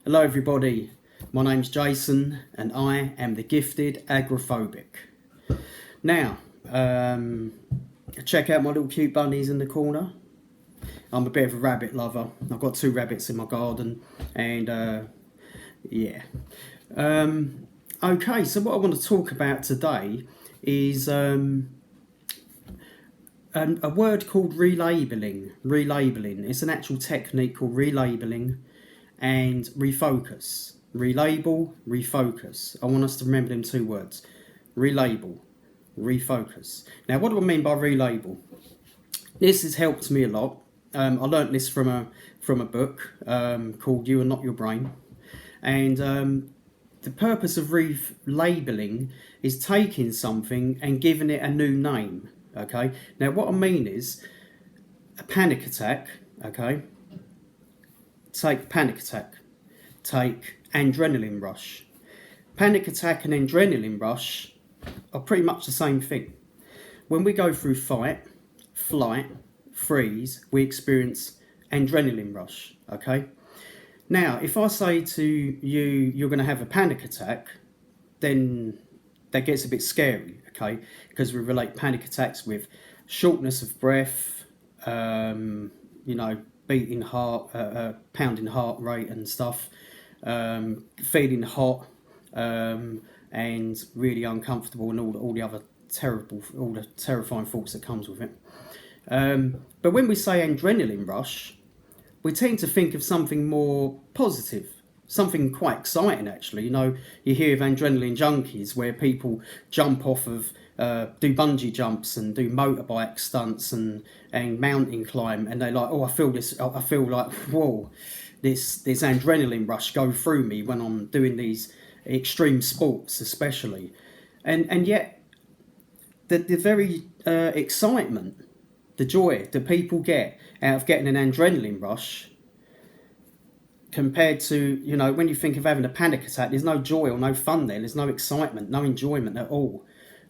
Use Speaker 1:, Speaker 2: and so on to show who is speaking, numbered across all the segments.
Speaker 1: Hello everybody, my name's Jason and I am the Gifted Agoraphobic. Now, check out my little cute bunnies in the corner. I'm a bit of a rabbit lover. I've got 2 rabbits in my garden and yeah. Okay, so what I want to talk about today is a word called relabeling. Relabeling. It's an actual technique called relabeling and refocus. Relabel, refocus. I want us to remember them 2 words. Relabel, refocus. Now, what do I mean by relabel? This has helped me a lot. I learnt this from a book called You Are Not Your Brain. And the purpose of relabeling is taking something and giving it a new name. Okay. Now, what I mean is a panic attack. Okay. Take panic attack. Take adrenaline rush. Panic attack and adrenaline rush are pretty much the same thing. When we go through fight, flight, freeze, we experience adrenaline rush. Okay. Now, if I say to you, you're going to have a panic attack, then that gets a bit scary, okay? Because we relate panic attacks with shortness of breath, beating heart, pounding heart rate and stuff, feeling hot, and really uncomfortable, and all the other terrifying thoughts that comes with it. But when we say adrenaline rush, we tend to think of something more positive, something quite exciting actually. You hear of adrenaline junkies where people jump off of, do bungee jumps and do motorbike stunts and mountain climb, and they're like, I feel like, whoa, this adrenaline rush go through me when I'm doing these extreme sports especially. And yet, the very excitement, the joy that people get out of getting an adrenaline rush, compared to, when you think of having a panic attack, there's no joy or no fun there. There's no excitement, no enjoyment at all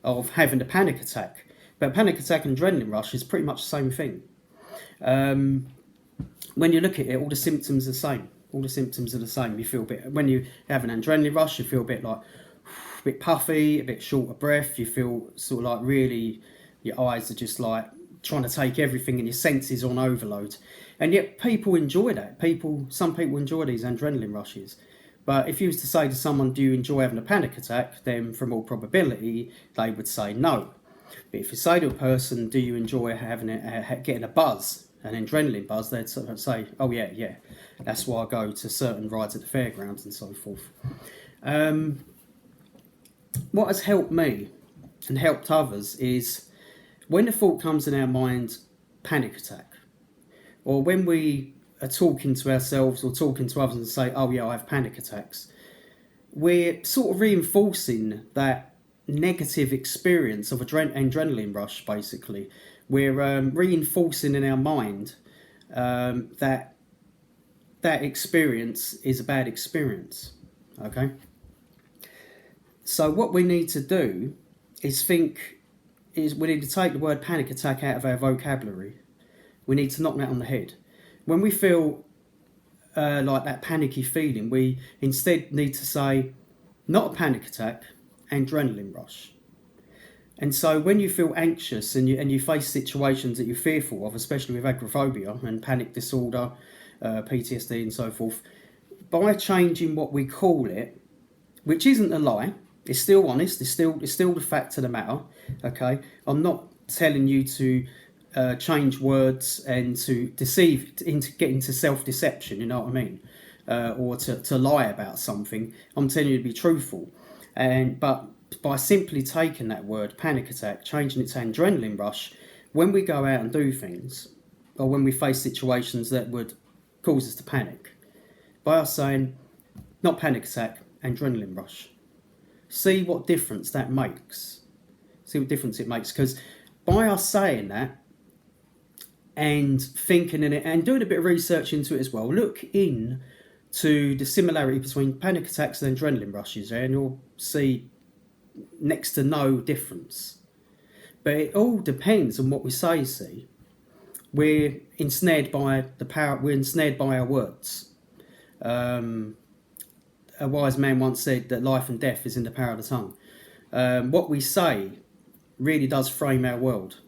Speaker 1: of having a panic attack. But panic attack and adrenaline rush is pretty much the same thing. When you look at it, all the symptoms are the same. All the symptoms are the same. You feel when you have an adrenaline rush, you feel a bit puffy, a bit short of breath. You feel sort of like really, your eyes are just like trying to take everything, and your senses on overload. And yet people enjoy that. Some people enjoy these adrenaline rushes. But if you was to say to someone, do you enjoy having a panic attack, then from all probability they would say no. But if you say to a person, do you enjoy getting a buzz, an adrenaline buzz, they'd sort of say, oh yeah, that's why I go to certain rides at the fairgrounds and so forth. What has helped me and helped others is when the thought comes in our mind, panic attack, or when we are talking to ourselves or talking to others and say, oh yeah, I have panic attacks, we're sort of reinforcing that negative experience of adrenaline rush, basically. We're reinforcing in our mind that experience is a bad experience, okay? So what we need to do is we need to take the word panic attack out of our vocabulary. We need to knock that on the head. When we feel like that panicky feeling, we instead need to say, not a panic attack, adrenaline rush. And so when you feel anxious and you face situations that you're fearful of, especially with agoraphobia and panic disorder, PTSD and so forth, by changing what we call it, which isn't a lie, it's still honest, it's still the fact of the matter, okay? I'm not telling you to change words and to deceive, get into self-deception, you know what I mean? Or to lie about something. I'm telling you to be truthful. But by simply taking that word, panic attack, changing it to adrenaline rush, when we go out and do things, or when we face situations that would cause us to panic, by us saying, not panic attack, adrenaline rush, see what difference that makes. See what difference it makes. Because by us saying that and thinking in it and doing a bit of research into it as well, look in to the similarity between panic attacks and adrenaline rushes, and you'll see next to no difference. But it all depends on what we say, see. We're ensnared by our words. a wise man once said that life and death is in the power of the tongue. What we say really does frame our world.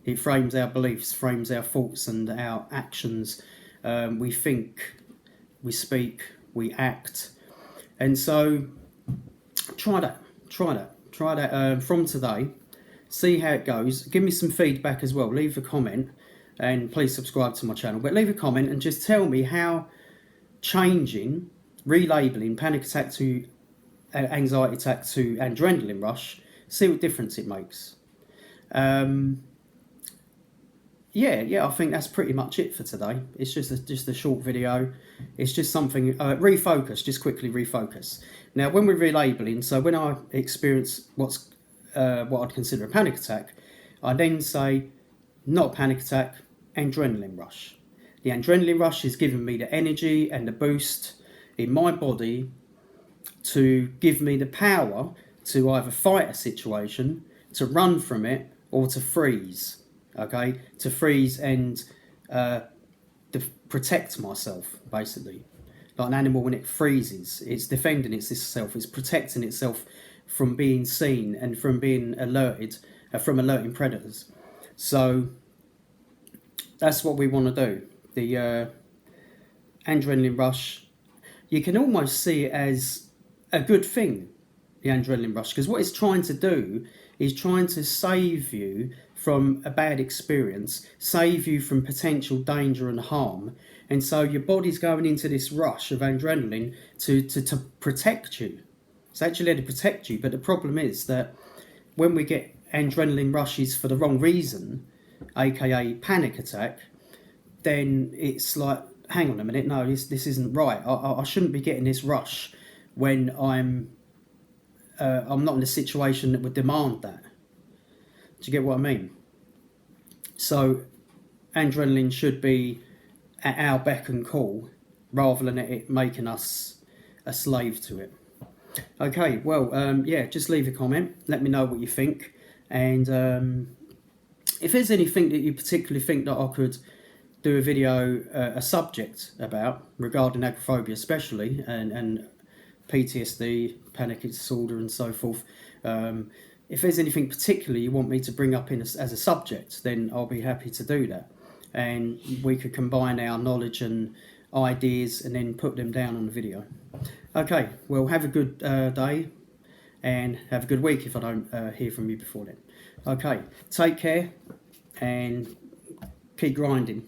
Speaker 1: It frames our beliefs, frames our thoughts and our actions. We think, we speak, we act. And so try that from today. See how it goes. Give me some feedback as well. Leave a comment and please subscribe to my channel. But leave a comment and just tell me how changing, relabelling panic attack to anxiety attack to adrenaline rush, see what difference it makes. Yeah, I think that's pretty much it for today. It's just a short video. It's just something, refocus, just quickly refocus. Now, when we're relabeling, so when I experience what I'd consider a panic attack, I then say, not a panic attack, adrenaline rush. The adrenaline rush is giving me the energy and the boost in my body to give me the power to either fight a situation, to run from it, or to freeze. Okay, to freeze and protect myself, basically. Like an animal, when it freezes, it's defending itself, it's protecting itself from being seen and from being alerted, from alerting predators. So that's what we want to do. The adrenaline rush, you can almost see it as a good thing, the adrenaline rush, because what it's trying to do is trying to save you from a bad experience, save you from potential danger and harm. And so your body's going into this rush of adrenaline to protect you. It's actually there to protect you, but the problem is that when we get adrenaline rushes for the wrong reason, aka panic attack, then it's like, hang on a minute, no, this isn't right. I shouldn't be getting this rush when I'm not in a situation that would demand that. Do you get what I mean? So adrenaline should be at our beck and call rather than it making us a slave to it. Okay, well, yeah, just leave a comment. Let me know what you think. And if there's anything that you particularly think that I could do a video, a subject about regarding agoraphobia especially, and PTSD, panic disorder and so forth, if there's anything particularly you want me to bring up as a subject, then I'll be happy to do that. And we could combine our knowledge and ideas and then put them down on the video. Okay, well, have a good day and have a good week if I don't hear from you before then. Okay, take care and keep grinding.